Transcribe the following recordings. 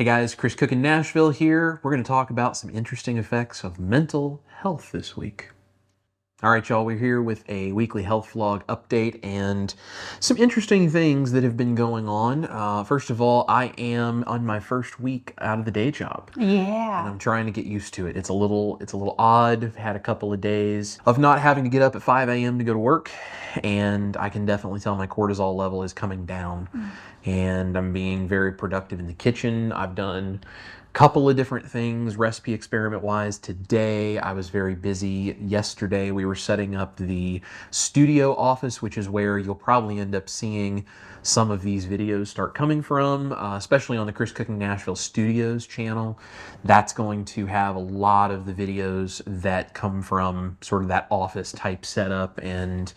Hey guys, Chris Cookin' Nashville here. We're going to talk about some interesting effects of mental health this week. All right, y'all, we're here with a weekly health vlog update and some interesting things that have been going on. First of all, I am on my first week out of the day job. Yeah. And I'm trying to get used to it. It's a little odd. I've had a couple of days of not having to get up at 5 a.m. to go to work, and I can definitely tell my cortisol level is coming down. And I'm being very productive in the kitchen. I've done a couple of different things recipe experiment wise. Today I was very busy. Yesterday we were setting up the studio office, which is where you'll probably end up seeing some of these videos start coming from, especially on the Chris Cooking Nashville Studios channel. That's going to have a lot of the videos that come from sort of that office type setup, and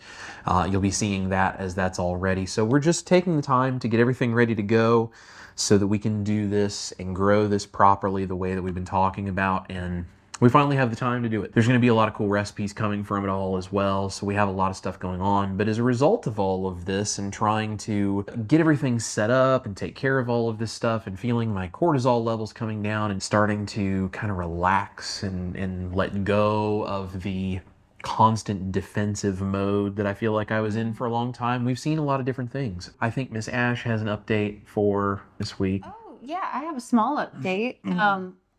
you'll be seeing that as that's all ready. So we're just taking the time to get everything ready to go so that we can do this and grow this properly the way that we've been talking about, and we finally have the time to do it. There's going to be a lot of cool recipes coming from it all as well, so we have a lot of stuff going on. But as a result of all of this and trying to get everything set up and take care of all of this stuff and feeling my cortisol levels coming down and starting to kind of relax and let go of the constant defensive mode that I feel like I was in for a long time, we've seen a lot of different things. I think Miss Ash has an update for this week. Oh, yeah, I have a small update.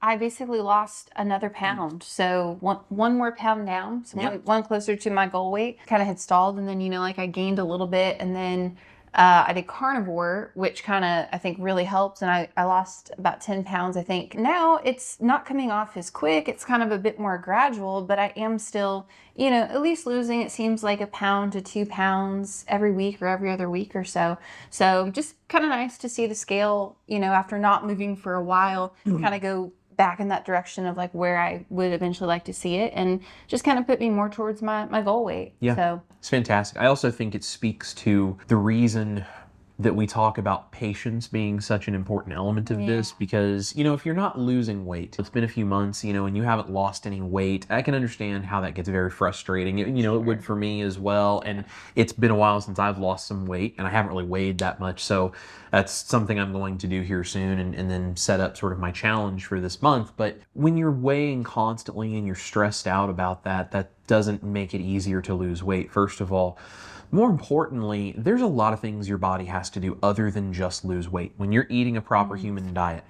I basically lost another pound. So one more pound down, so one closer to my goal weight. Kind of had stalled, and then, like I gained a little bit, and then I did carnivore, which kind of, I think, really helps. And I lost about 10 pounds, I think. Now it's not coming off as quick. It's kind of a bit more gradual, but I am still, at least losing, it seems like, 1 to 2 pounds every week or every other week or so. So just kind of nice to see the scale, after not moving for a while, kind of go back in that direction of like where I would eventually like to see it, and just kind of put me more towards my goal weight. Yeah, so it's fantastic. I also think it speaks to the reason that we talk about patience being such an important element of this, because, if you're not losing weight, it's been a few months, and you haven't lost any weight, I can understand how that gets very frustrating. It would for me as well. And it's been a while since I've lost some weight, and I haven't really weighed that much. So that's something I'm going to do here soon, and then set up sort of my challenge for this month. But when you're weighing constantly and you're stressed out about that, that doesn't make it easier to lose weight, first of all. More importantly, there's a lot of things your body has to do other than just lose weight when you're eating a proper human diet.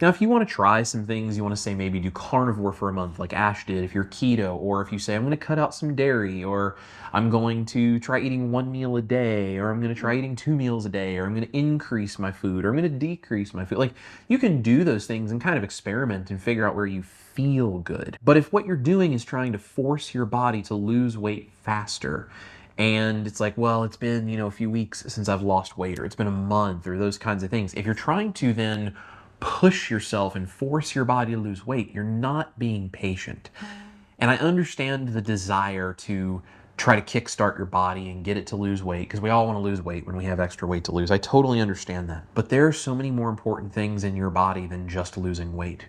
Now, if you want to try some things, you want to say maybe do carnivore for a month like Ash did, if you're keto, or if you say I'm going to cut out some dairy, or I'm going to try eating 1 meal a day, or I'm going to try eating 2 meals a day, or I'm going to increase my food, or I'm going to decrease my food. Like, you can do those things and kind of experiment and figure out where you feel good. But if what you're doing is trying to force your body to lose weight faster, and it's like, well, it's been, a few weeks since I've lost weight, or it's been a month, or those kinds of things. If you're trying to then push yourself and force your body to lose weight, you're not being patient. And I understand the desire to try to kickstart your body and get it to lose weight, because we all want to lose weight when we have extra weight to lose. I totally understand that. But there are so many more important things in your body than just losing weight.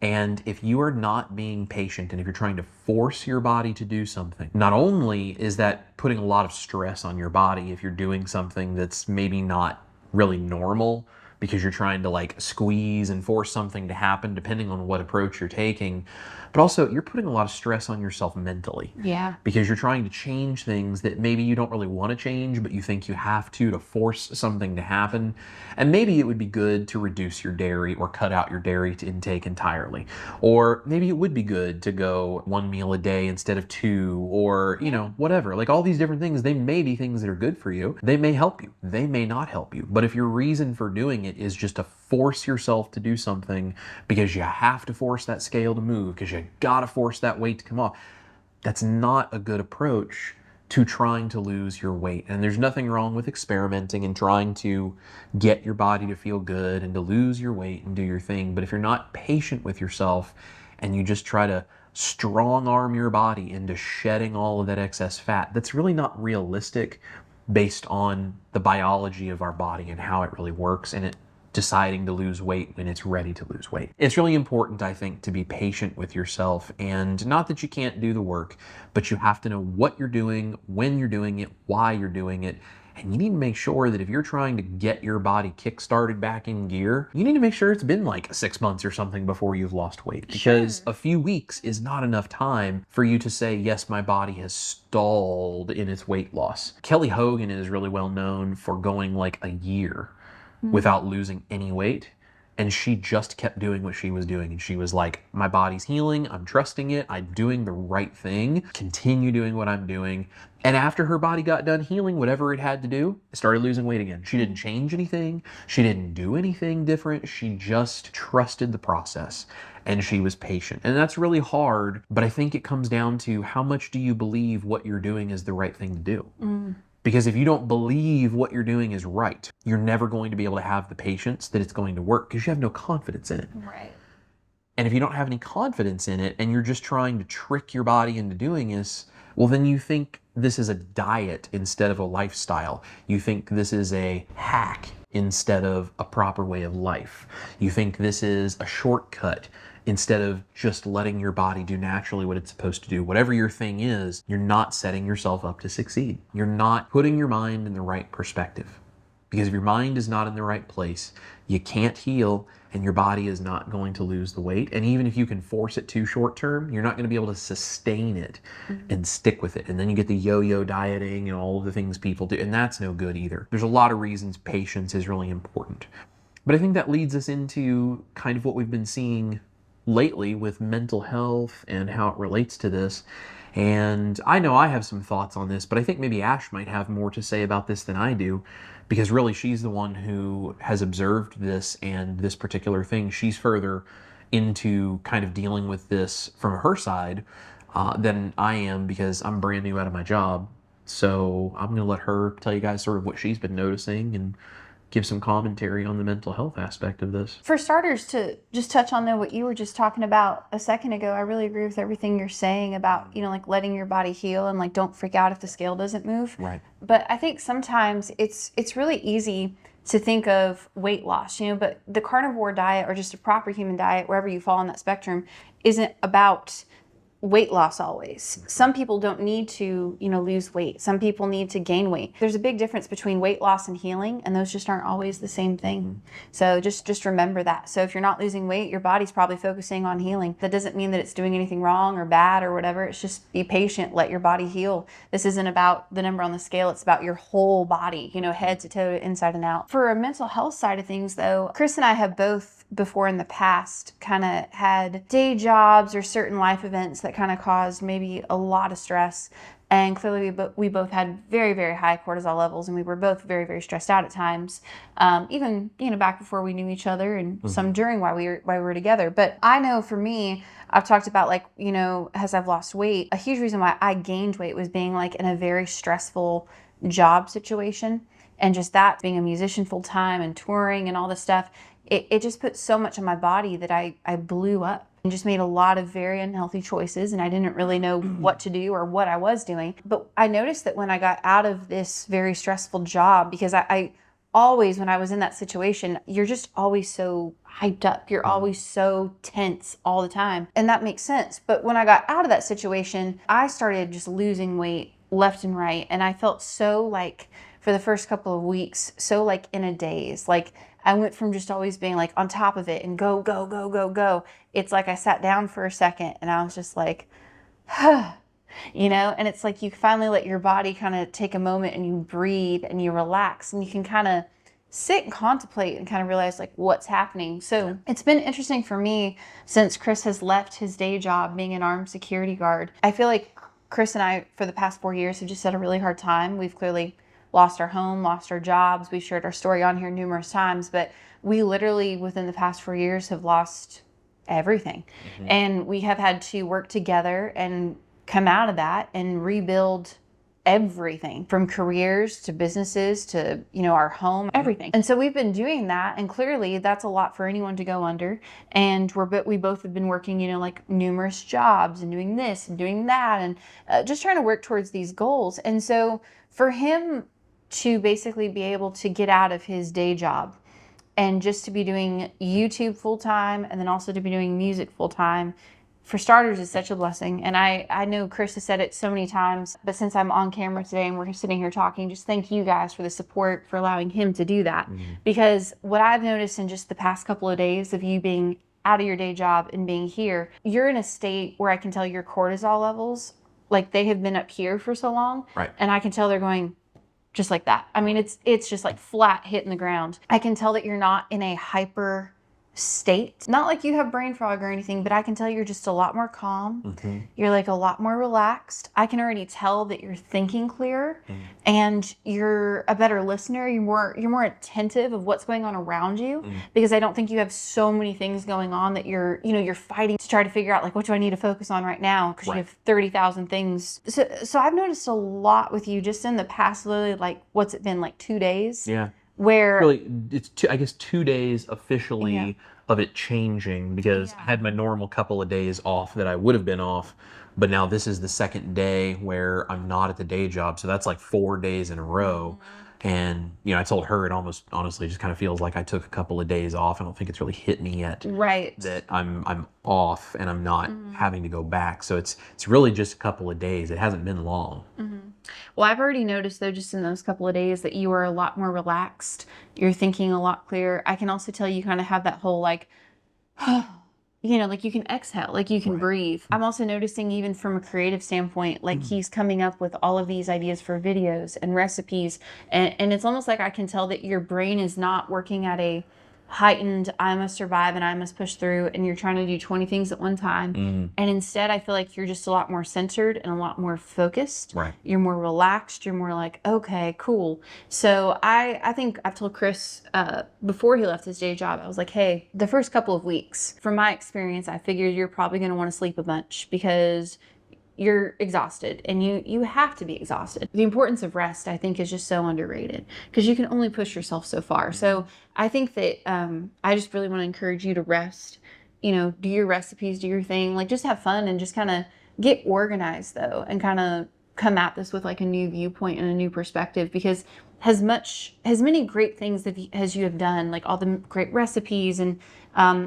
And if you are not being patient, and if you're trying to force your body to do something, not only is that putting a lot of stress on your body if you're doing something that's maybe not really normal, because you're trying to like squeeze and force something to happen depending on what approach you're taking, but also you're putting a lot of stress on yourself mentally. Yeah. Because you're trying to change things that maybe you don't really want to change, but you think you have to force something to happen. And maybe it would be good to reduce your dairy or cut out your dairy intake entirely. Or maybe it would be good to go 1 meal a day instead of 2, or, whatever. Like, all these different things, they may be things that are good for you. They may help you. They may not help you. But if your reason for doing it is just to force yourself to do something because you have to force that scale to move, because you gotta force that weight to come off, that's not a good approach to trying to lose your weight. And there's nothing wrong with experimenting and trying to get your body to feel good and to lose your weight and do your thing. But if you're not patient with yourself and you just try to strong arm your body into shedding all of that excess fat, that's really not realistic based on the biology of our body and how it really works, and it deciding to lose weight when it's ready to lose weight. It's really important, I think, to be patient with yourself, and not that you can't do the work, but you have to know what you're doing, when you're doing it, why you're doing it, And you need to make sure that if you're trying to get your body kick-started back in gear, you need to make sure it's been like 6 months or something before you've lost weight. Because a few weeks is not enough time for you to say, yes, my body has stalled in its weight loss. Kelly Hogan is really well known for going like a year without losing any weight. And she just kept doing what she was doing. And she was like, my body's healing. I'm trusting it. I'm doing the right thing. Continue doing what I'm doing. And after her body got done healing, whatever it had to do, it started losing weight again. She didn't change anything. She didn't do anything different. She just trusted the process and she was patient. And that's really hard. But I think it comes down to how much do you believe what you're doing is the right thing to do? Because if you don't believe what you're doing is right, you're never going to be able to have the patience that it's going to work because you have no confidence in it. Right. And if you don't have any confidence in it and you're just trying to trick your body into doing this, well, then you think this is a diet instead of a lifestyle. You think this is a hack instead of a proper way of life. You think this is a shortcut instead of just letting your body do naturally what it's supposed to do. Whatever your thing is, you're not setting yourself up to succeed. You're not putting your mind in the right perspective. Because if your mind is not in the right place, you can't heal and your body is not going to lose the weight. And even if you can force it to short term, you're not going to be able to sustain it and stick with it. And then you get the yo-yo dieting and all of the things people do, and that's no good either. There's a lot of reasons patience is really important. But I think that leads us into kind of what we've been seeing lately with mental health and how it relates to this. And I know I have some thoughts on this, but I think maybe Ash might have more to say about this than I do, because really she's the one who has observed this and this particular thing. She's further into kind of dealing with this from her side than I am, because I'm brand new out of my job. So I'm going to let her tell you guys sort of what she's been noticing and give some commentary on the mental health aspect of this. For starters, to just touch on what you were just talking about a second ago, I really agree with everything you're saying about, like letting your body heal and like don't freak out if the scale doesn't move. Right. But I think sometimes it's really easy to think of weight loss, but the carnivore diet or just a proper human diet, wherever you fall on that spectrum, isn't about weight loss always. Some people don't need to, lose weight. Some people need to gain weight. There's a big difference between weight loss and healing, and those just aren't always the same thing. So just remember that. So if you're not losing weight, your body's probably focusing on healing. That doesn't mean that it's doing anything wrong or bad or whatever. It's just be patient, let your body heal. This isn't about the number on the scale. It's about your whole body, head to toe, inside and out. For a mental health side of things though, Chris and I have both before in the past kind of had day jobs or certain life events that kind of caused maybe a lot of stress. And clearly we both had very, very high cortisol levels, and we were both very, very stressed out at times. Even, back before we knew each other, and some during while we were together. But I know for me, I've talked about as I've lost weight, a huge reason why I gained weight was being in a very stressful job situation. And just that, being a musician full time and touring and all this stuff, it just put so much on my body that I blew up and just made a lot of very unhealthy choices, and I didn't really know what to do or what I was doing. But I noticed that when I got out of this very stressful job, because I always, when I was in that situation, you're just always so hyped up. You're always so tense all the time. And that makes sense. But when I got out of that situation, I started just losing weight left and right. And I felt so for the first couple of weeks, so in a daze. I went from just always being on top of it and go, go, go, go, go. It's I sat down for a second and I was just huh, and it's you finally let your body kind of take a moment and you breathe and you relax and you can kind of sit and contemplate and kind of realize what's happening. So it's been interesting for me since Chris has left his day job being an armed security guard. I feel like Chris and I, for the past 4 years, have just had a really hard time. We've clearly lost our home, lost our jobs. We've shared our story on here numerous times, but we literally within the past 4 years have lost everything. And we have had to work together and come out of that and rebuild everything from careers to businesses to, our home, everything. And so we've been doing that. And clearly that's a lot for anyone to go under. And we both have been working, numerous jobs and doing this and doing that and just trying to work towards these goals. And so for him to basically be able to get out of his day job and just to be doing YouTube full time and then also to be doing music full time for starters, is such a blessing. And I know Chris has said it so many times, but since I'm on camera today and we're sitting here talking, just thank you guys for the support, for allowing him to do that. Because what I've noticed in just the past couple of days of you being out of your day job and being here, you're in a state where I can tell your cortisol levels, like they have been up here for so long. Right. And I can tell they're going just like that. I mean, it's just like flat hitting the ground. I can tell that you're not in a hyper state. Not like you have brain fog or anything, but I can tell you're just a lot more calm. You're like a lot more relaxed. I can already tell that you're thinking clearer and you're a better listener. You're more attentive of what's going on around you because I don't think you have so many things going on that you're fighting to try to figure out like, what do I need to focus on right now? Because you have 30,000 things. So I've noticed a lot with you just in the past, literally, like, what's it been, like 2 days? Yeah. Where Really, it's I guess 2 days officially of it changing because I had my normal couple of days off that I would have been off, but now this is the second day where I'm not at the day job, so that's like 4 days in a row. And I told her it almost honestly just kind of feels like I took a couple of days off. I don't think it's really hit me yet. Right. That I'm off and I'm not having to go back. So it's really just a couple of days. It hasn't been long. Well, I've already noticed, though, just in those couple of days that you are a lot more relaxed. You're thinking a lot clearer. I can also tell you kind of have that whole, like, like you can exhale, like you can breathe. I'm also noticing even from a creative standpoint, like he's coming up with all of these ideas for videos and recipes. And it's almost like I can tell that your brain is not working at a heightened, I must survive and I must push through, and you're trying to do 20 things at one time. And instead, I feel like you're just a lot more centered and a lot more focused. Right. You're more relaxed. You're more like, okay, cool. So I think I've told Chris before he left his day job, I was like, hey, the first couple of weeks, from my experience, I figured you're probably going to want to sleep a bunch because you're exhausted and you have to be exhausted. The importance of rest, I think, is just so underrated because you can only push yourself so far. So I think that I just really want to encourage you to rest, do your recipes, do your thing, like just have fun and just kind of get organized though and kind of come at this with like a new viewpoint and a new perspective because as many great things as you have done, like all the great recipes and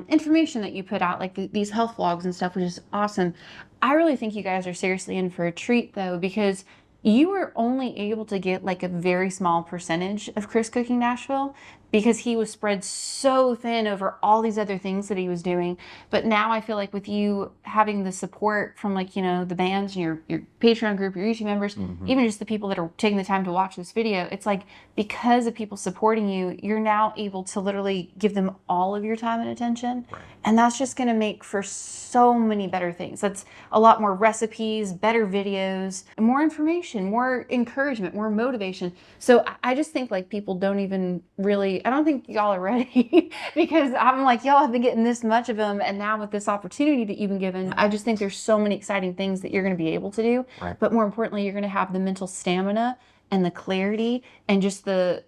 information that you put out, like these health vlogs and stuff, which is awesome. I really think you guys are seriously in for a treat though, because you were only able to get like a very small percentage of Chris Cooking Nashville because he was spread so thin over all these other things that he was doing. But now I feel like with you having the support from like, the bands and your Patreon group, your YouTube members, even just the people that are taking the time to watch this video, it's like because of people supporting you, you're now able to literally give them all of your time and attention. Right. And that's just going to make for so many better things. That's a lot more recipes, better videos, more information, more encouragement, more motivation. So I just think like people don't even really, I don't think y'all are ready because I'm like, y'all have been getting this much of them. And now with this opportunity that you've been given, I just think there's so many exciting things that you're going to be able to do. Right. But more importantly, you're going to have the mental stamina and the clarity and just the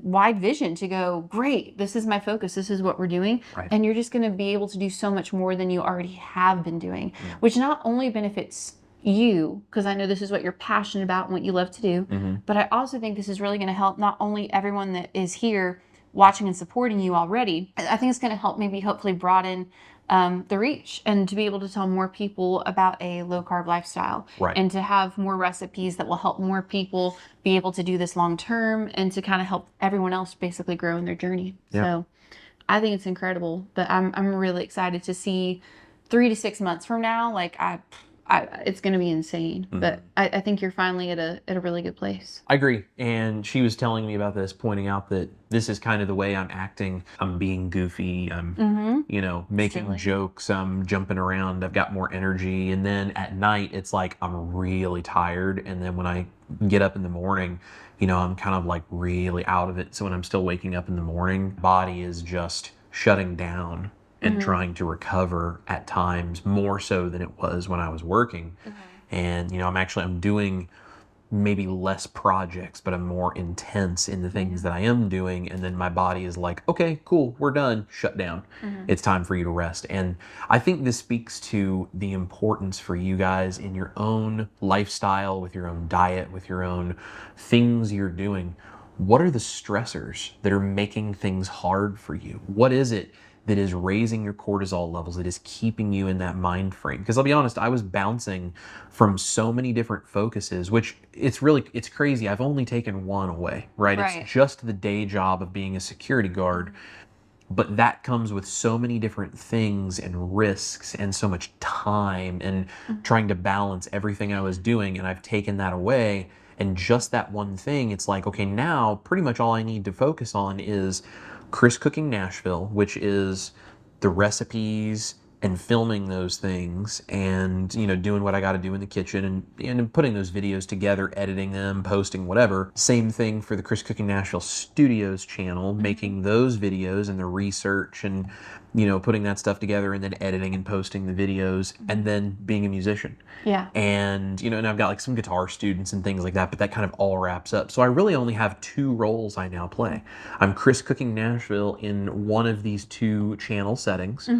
wide vision to go, great, this is my focus, this is what we're doing. Right. And you're just going to be able to do so much more than you already have been doing, which not only benefits you, because I know this is what you're passionate about and what you love to do, but I also think this is really going to help not only everyone that is here watching and supporting you already, I think it's going to help maybe hopefully broaden the reach and to be able to tell more people about a low carb lifestyle. Right. And to have more recipes that will help more people be able to do this long term and to kind of help everyone else basically grow in their journey. Yeah. So I think it's incredible, but I'm really excited to see 3 to 6 months from now, like it's going to be insane, but I think you're finally at a really good place. I agree. And she was telling me about this, pointing out that this is kind of the way I'm acting. I'm being goofy. I'm, making jokes. I'm jumping around. I've got more energy. And then at night, it's like I'm really tired. And then when I get up in the morning, I'm kind of like really out of it. So when I'm still waking up in the morning, body is just shutting down and trying to recover at times more so than it was when I was working. And, I'm doing maybe less projects, but I'm more intense in the things that I am doing. And then my body is like, okay, cool, we're done, shut down. It's time for you to rest. And I think this speaks to the importance for you guys in your own lifestyle, with your own diet, with your own things you're doing. What are the stressors that are making things hard for you? What is it that is raising your cortisol levels, that is keeping you in that mind frame. Because I'll be honest, I was bouncing from so many different focuses, which it's crazy. I've only taken one away, right? Right. It's just the day job of being a security guard. But that comes with so many different things and risks and so much time and trying to balance everything I was doing. And I've taken that away. And just that one thing, it's like, okay, now pretty much all I need to focus on is Chris Cooking Nashville, which is the recipes and filming those things and, you know, doing what I got to do in the kitchen and putting those videos together, editing them, posting, whatever. Same thing for the Chris Cooking Nashville Studios channel, making those videos and the research and, you know, putting that stuff together and then editing and posting the videos and then being a musician. Yeah. And, you know, and I've got like some guitar students and things like that, but that kind of all wraps up. So I really only have 2 roles I now play. I'm Chris Cooking Nashville in one of these 2 channel settings.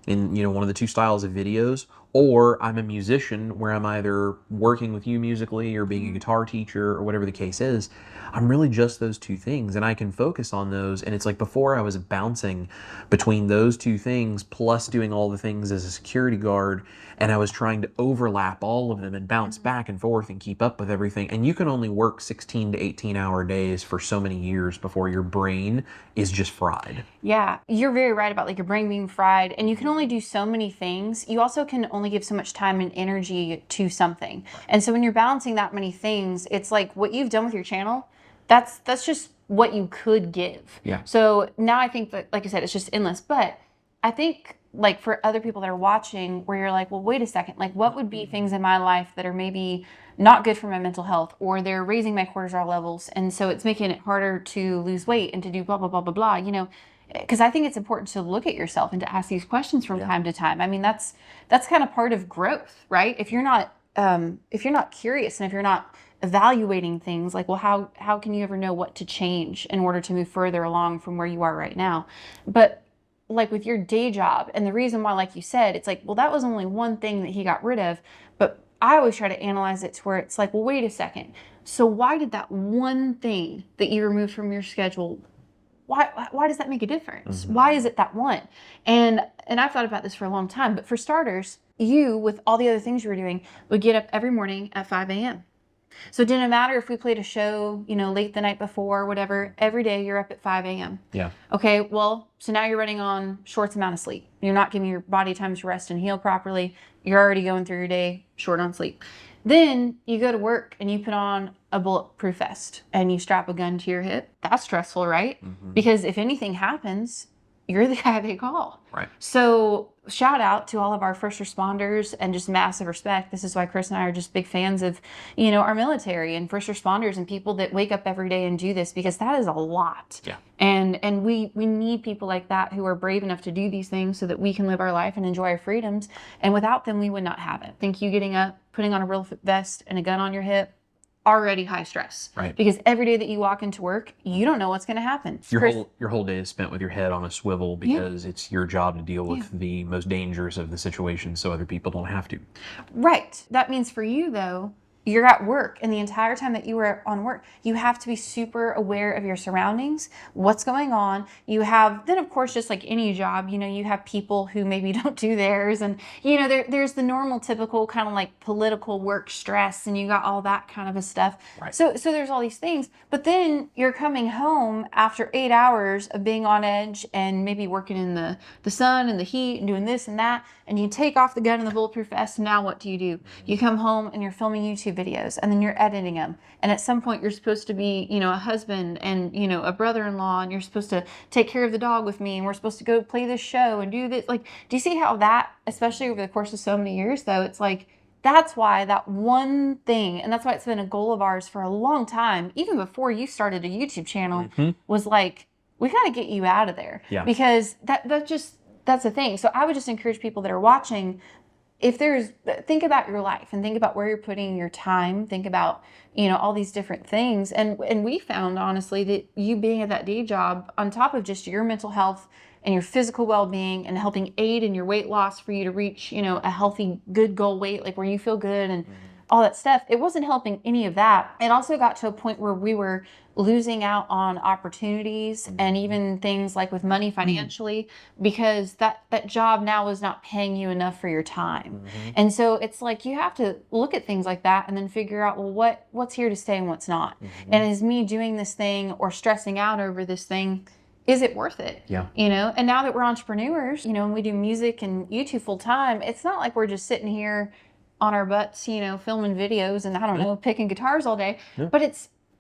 In, you know, one of the 2 styles of videos, or I'm a musician where I'm either working with you musically or being a guitar teacher or whatever the case is. I'm really just those 2 things, and I can focus on those. And it's like before I was bouncing between those 2 things plus doing all the things as a security guard, and I was trying to overlap all of them and bounce back and forth and keep up with everything. And you can only work 16 to 18 hour days for so many years before your brain is just fried. Yeah, you're very right about like your brain being fried, and you can only do so many things. You also can only give so much time and energy to something. And so when you're balancing that many things, it's like what you've done with your channel, that's just what you could give. Yeah. So now I think that, like I said, it's just endless. But I think like for other people that are watching, where you're like, well, wait a second, like what would be things in my life that are maybe not good for my mental health, or they're raising my cortisol levels, and so it's making it harder to lose weight and to do blah, blah, blah, blah, blah, you know, because I think it's important to look at yourself and to ask these questions from time to time. I mean, that's kind of part of growth, right? If you're not curious and if you're not evaluating things, like, well, how can you ever know what to change in order to move further along from where you are right now? But like with your day job, and the reason why, like you said, it's like, well, that was only one thing that he got rid of, but I always try to analyze it to where it's like, well, wait a second. So why did that one thing that you removed from your schedule, why does that make a difference? Why is it that one? And I've thought about this for a long time, but for starters, you, with all the other things you were doing, would get up every morning at 5 a.m. So it didn't matter if we played a show, you know, late the night before or whatever, every day you're up at 5 a.m. Yeah. Okay, well, so now you're running on short amount of sleep. You're not giving your body time to rest and heal properly. You're already going through your day short on sleep. Then you go to work and you put on a bulletproof vest and you strap a gun to your hip. That's stressful, right? Because if anything happens, you're the guy they call. Right. So shout out to all of our first responders and just massive respect. This is why Chris and I are just big fans of, you know, our military and first responders and people that wake up every day and do this, because that is a lot. Yeah. And we need people like that who are brave enough to do these things so that we can live our life and enjoy our freedoms. And without them, we would not have it. I think you getting up, putting on a real vest and a gun on your hip, already high stress. Right. Because every day that you walk into work, you don't know what's going to happen. Your whole day is spent with your head on a swivel because it's your job to deal with the most dangerous of the situation so other people don't have to. Right. That means for you, though, you're at work, and the entire time that you were on work, you have to be super aware of your surroundings, what's going on. You have, then of course, just like any job, you know, you have people who maybe don't do theirs, and you know, there's the normal typical kind of like political work stress, and you got all that kind of a stuff. Right. So there's all these things, but then you're coming home after 8 hours of being on edge and maybe working in the sun and the heat and doing this and that, and you take off the gun and the bulletproof vest, and now what do? You come home and you're filming YouTube videos, and then you're editing them, and at some point you're supposed to be, you know, a husband and, you know, a brother-in-law, and you're supposed to take care of the dog with me, and we're supposed to go play this show and do this. Like, do you see how that, especially over the course of so many years, though, it's like, that's why that one thing, and that's why it's been a goal of ours for a long time, even before you started a YouTube channel, was like, we got to get you out of there. Yeah. Because that's the thing. So I would just encourage people that are watching, think about your life and think about where you're putting your time. Think about, you know, all these different things. And we found, honestly, that you being at that day job, on top of just your mental health and your physical well-being and helping aid in your weight loss for you to reach, you know, a healthy, good goal weight, like where you feel good and all that stuff. It wasn't helping any of that. It also got to a point where we were losing out on opportunities and even things like with money financially, because that job now was not paying you enough for your time. And so it's like you have to look at things like that and then figure out, well, what's here to stay and what's not. And is me doing this thing or stressing out over this thing, is it worth it? Yeah. You know, and now that we're entrepreneurs, you know, and we do music and YouTube full time, it's not like we're just sitting here on our butts, you know, filming videos and I don't know, picking guitars all day. But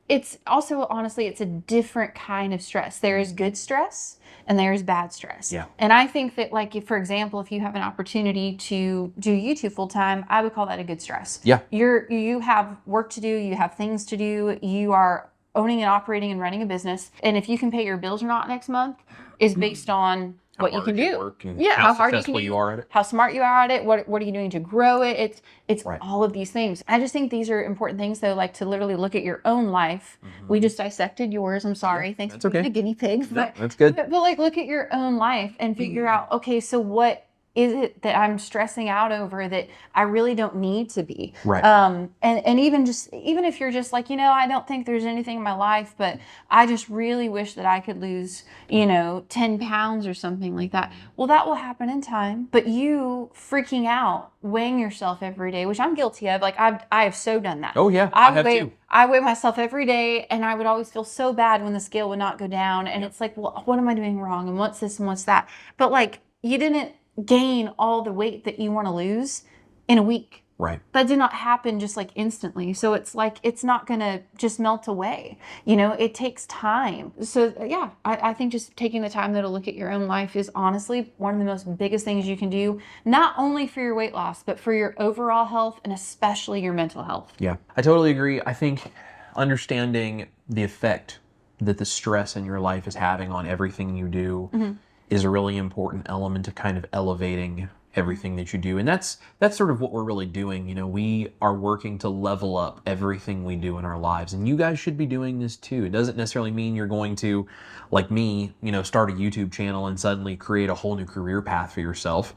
it's also, honestly, it's a different kind of stress. There is good stress and there is bad stress. Yeah. And I think that, like, if, for example, if you have an opportunity to do YouTube full time, I would call that a good stress. Yeah. You have work to do, you have things to do, you are owning and operating and running a business. And if you can pay your bills or not next month is based on what you can do. How hard you are at it. How smart you are at it. What are you doing to grow it? It's Right. all of these things. I just think these are important things, though, like to literally look at your own life. We just dissected yours. I'm sorry. Thanks for being a guinea pig. But that's good. But like, look at your own life and figure out, okay, so what is it that I'm stressing out over that I really don't need to be? Right. And even if you're just like, you know, I don't think there's anything in my life, but I just really wish that I could lose, you know, 10 pounds or something like that. Well, that will happen in time. But you freaking out, weighing yourself every day, which I'm guilty of. Like I have so done that. Oh yeah, I have too. I weigh myself every day, and I would always feel so bad when the scale would not go down. And it's like, well, what am I doing wrong? And what's this and what's that? But like, you didn't gain all the weight that you want to lose in a week. Right. That did not happen just like instantly. So it's like, it's not going to just melt away. You know, it takes time. So yeah, I think just taking the time though to look at your own life is honestly one of the most biggest things you can do, not only for your weight loss, but for your overall health and especially your mental health. Yeah, I totally agree. I think understanding the effect that the stress in your life is having on everything you do is a really important element of kind of elevating everything that you do. And that's sort of what we're really doing. You know, we are working to level up everything we do in our lives. And you guys should be doing this too. It doesn't necessarily mean you're going to, like me, you know, start a YouTube channel and suddenly create a whole new career path for yourself.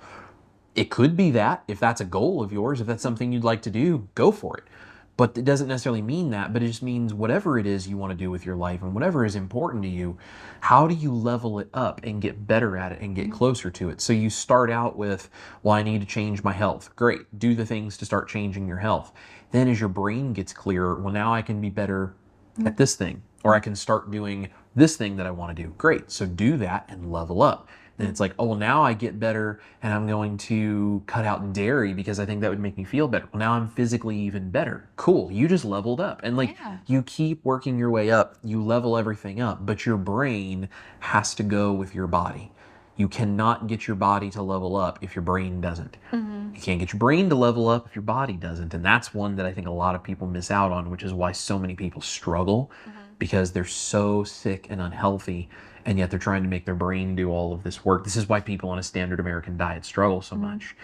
It could be that. If that's a goal of yours, if that's something you'd like to do, go for it. But it doesn't necessarily mean that, but it just means whatever it is you want to do with your life and whatever is important to you, how do you level it up and get better at it and get closer to it? So you start out with, well, I need to change my health. Great. Do the things to start changing your health. Then as your brain gets clearer, well, now I can be better at this thing, or I can start doing this thing that I want to do. Great. So do that and level up. Then it's like, oh, well, now I get better and I'm going to cut out dairy because I think that would make me feel better. Well, now I'm physically even better. Cool. You just leveled up. And like, you keep working your way up, you level everything up, but your brain has to go with your body. You cannot get your body to level up if your brain doesn't. You can't get your brain to level up if your body doesn't. And that's one that I think a lot of people miss out on, which is why so many people struggle because they're so sick and unhealthy. And yet they're trying to make their brain do all of this work. This is why people on a standard American diet struggle so much,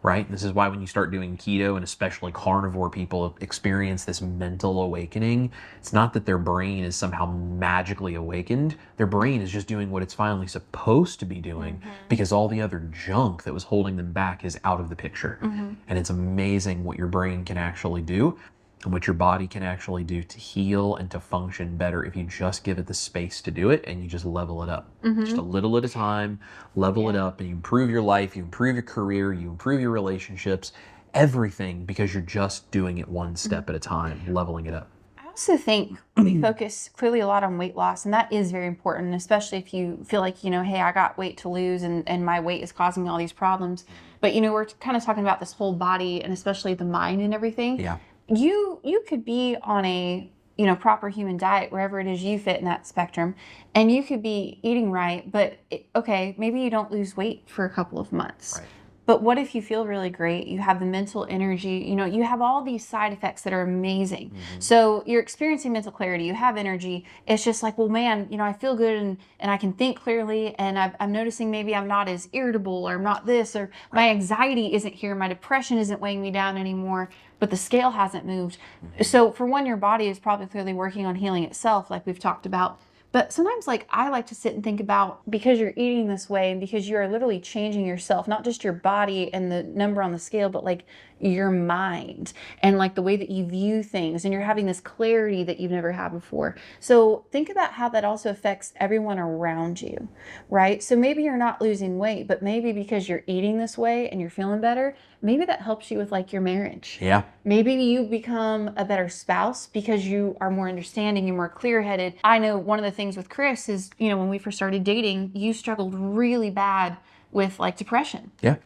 right? This is why when you start doing keto, and especially carnivore people experience this mental awakening, it's not that their brain is somehow magically awakened. Their brain is just doing what it's finally supposed to be doing because all the other junk that was holding them back is out of the picture. And it's amazing what your brain can actually do and what your body can actually do to heal and to function better if you just give it the space to do it and you just level it up. Just a little at a time, level it up, and you improve your life, you improve your career, you improve your relationships, everything, because you're just doing it one step at a time, leveling it up. I also think we focus clearly a lot on weight loss, and that is very important, especially if you feel like, you know, hey, I got weight to lose and my weight is causing me all these problems. But, you know, we're kind of talking about this whole body and especially the mind and everything. Yeah. You could be on a, you know, proper human diet, wherever it is you fit in that spectrum, and you could be eating right, but okay, maybe you don't lose weight for a couple of months. Right. But what if you feel really great? You have the mental energy, you know, you have all these side effects that are amazing. So you're experiencing mental clarity, you have energy. It's just like, well, man, you know, I feel good and I can think clearly, and I'm noticing maybe I'm not as irritable, or I'm not this, or my anxiety isn't here, my depression isn't weighing me down anymore, but the scale hasn't moved. So for one, your body is probably clearly working on healing itself, like we've talked about. But sometimes like I like to sit and think about, because you're eating this way and because you are literally changing yourself, not just your body and the number on the scale, but like your mind and like the way that you view things, and you're having this clarity that you've never had before. So think about how that also affects everyone around you, right? So maybe you're not losing weight, but maybe because you're eating this way and you're feeling better, maybe that helps you with like your marriage. Yeah. Maybe you become a better spouse because you are more understanding, you're more clear-headed. I know one of the things with Chris is, you know, when we first started dating, you struggled really bad with like depression. Yeah.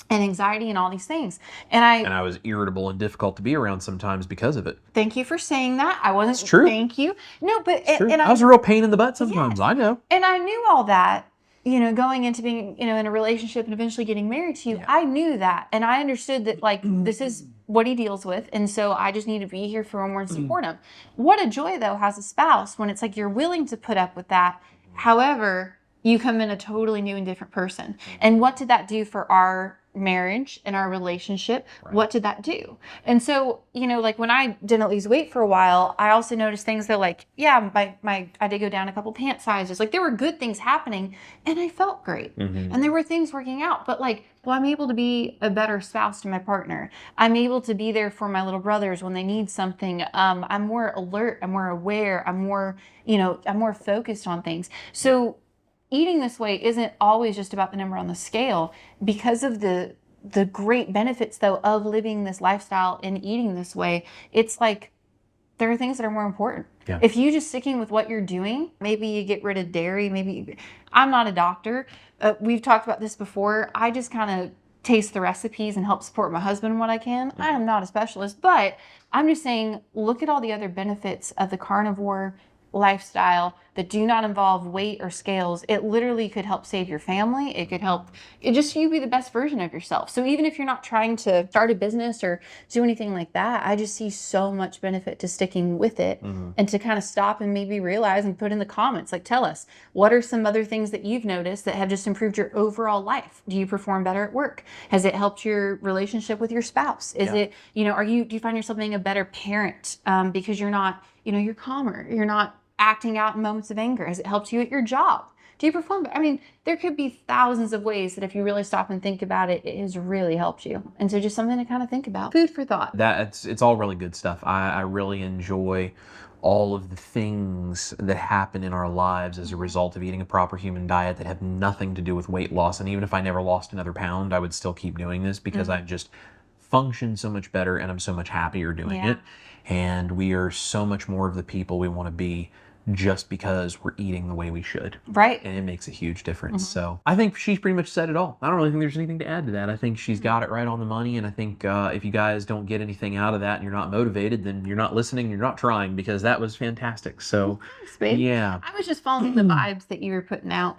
And anxiety and all these things. And I was irritable and difficult to be around sometimes because of it. Thank you for saying that. I wasn't. It's true. Thank you. No, but It's true. I was a real pain in the butt sometimes. Yeah. I know. And I knew all that, you know, going into being, you know, in a relationship and eventually getting married to you. Yeah. I knew that, and I understood that like this is what he deals with, and so I just need to be here for him and support him. What a joy though as a spouse when it's like you're willing to put up with that. However, you come in a totally new and different person. And what did that do for our marriage and our relationship? Right. What did that do? And so, you know, like when I didn't lose weight for a while, I also noticed things that like, yeah, I did go down a couple pant sizes. Like there were good things happening and I felt great. And there were things working out, but like, well, I'm able to be a better spouse to my partner. I'm able to be there for my little brothers when they need something. I'm more alert. I'm more aware. I'm more, you know, I'm more focused on things. So eating this way isn't always just about the number on the scale, because of the great benefits though of living this lifestyle and eating this way. It's like there are things that are more important. Yeah. If you just sticking with what you're doing, maybe you get rid of dairy. Maybe I'm not a doctor. We've talked about this before. I just kind of taste the recipes and help support my husband when I can. I am not a specialist, but I'm just saying, look at all the other benefits of the carnivore lifestyle that do not involve weight or scales. It literally could help save your family. It could help just you be the best version of yourself. So even if you're not trying to start a business or do anything like that, I just see so much benefit to sticking with it and to kind of stop and maybe realize and put in the comments, like tell us, what are some other things that you've noticed that have just improved your overall life? Do you perform better at work? Has it helped your relationship with your spouse? Is it, you know, do you find yourself being a better parent because you're not, you know, you're calmer, you're not acting out in moments of anger? Has it helped you at your job? Do you perform? I mean, there could be thousands of ways that if you really stop and think about it, it has really helped you. And so just something to kind of think about. Food for thought. It's all really good stuff. I really enjoy all of the things that happen in our lives as a result of eating a proper human diet that have nothing to do with weight loss. And even if I never lost another pound, I would still keep doing this because I just function so much better and I'm so much happier doing it. And we are so much more of the people we want to be just because we're eating the way we should. Right. And it makes a huge difference. So I think she's pretty much said it all. I don't really think there's anything to add to that. I think she's got it right on the money. And I think if you guys don't get anything out of that and you're not motivated, then you're not listening, you're not trying, because that was fantastic. So thanks, babe. Yeah. I was just following the vibes that you were putting out.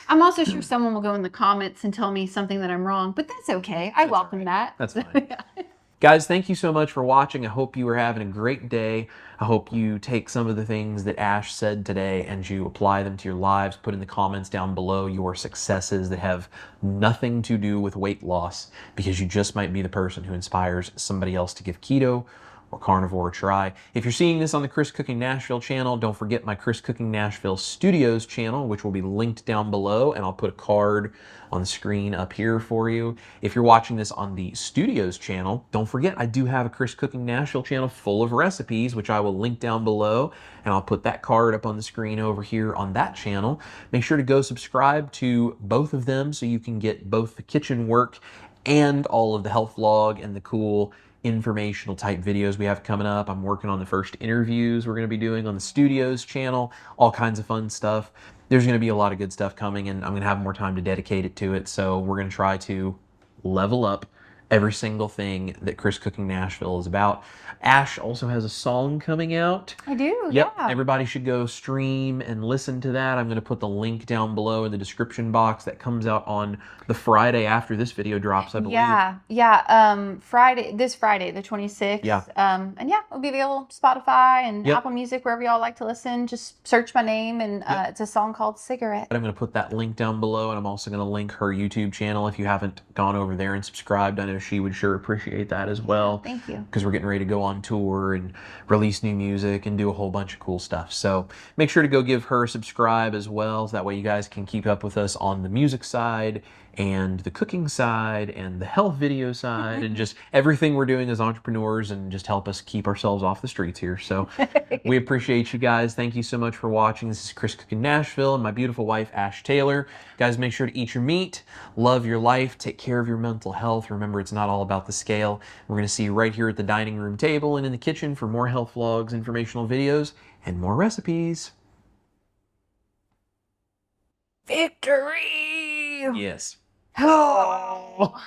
I'm also sure someone will go in the comments and tell me something that I'm wrong, but that's okay. I welcome that. That's fine. Guys, thank you so much for watching. I hope you are having a great day. I hope you take some of the things that Ash said today and you apply them to your lives. Put in the comments down below your successes that have nothing to do with weight loss, because you just might be the person who inspires somebody else to give keto or carnivore a try. If you're seeing this on the Chris Cooking Nashville channel, don't forget my Chris Cooking Nashville Studios channel, which will be linked down below, and I'll put a card on the screen up here for you. If you're watching this on the Studios channel, don't forget I do have a Chris Cooking Nashville channel full of recipes, which I will link down below, and I'll put that card up on the screen over here on that channel. Make sure to go subscribe to both of them so you can get both the kitchen work and all of the health vlog and the cool informational type videos we have coming up. I'm working on the first interviews we're going to be doing on the Studios channel, all kinds of fun stuff. There's going to be a lot of good stuff coming, and I'm going to have more time to dedicate it to it. So we're going to try to level up every single thing that Chris Cooking Nashville is about. Ash also has a song coming out. I do, Yep. yeah. Everybody should go stream and listen to that. I'm going to put the link down below in the description box. That comes out on the Friday after this video drops, I believe. This Friday, the 26th. Yeah. And yeah, it'll be available Spotify and Apple Music, wherever y'all like to listen. Just search my name, and it's a song called Cigarette. I'm going to put that link down below, and I'm also going to link her YouTube channel if you haven't gone over there and subscribed. I know she would sure appreciate that as well. Thank you. Because we're getting ready to go on tour and release new music and do a whole bunch of cool stuff. So make sure to go give her a subscribe as well. So that way you guys can keep up with us on the music side and the cooking side and the health video side and just everything we're doing as entrepreneurs, and just help us keep ourselves off the streets here. So we appreciate you guys. Thank you so much for watching. This is Chris Cooking Nashville and my beautiful wife, Ash Taylor. Guys, make sure to eat your meat, love your life, take care of your mental health. Remember, it's not all about the scale. We're going to see you right here at the dining room table and in the kitchen for more health vlogs, informational videos, and more recipes. Victory! Yes. Oh.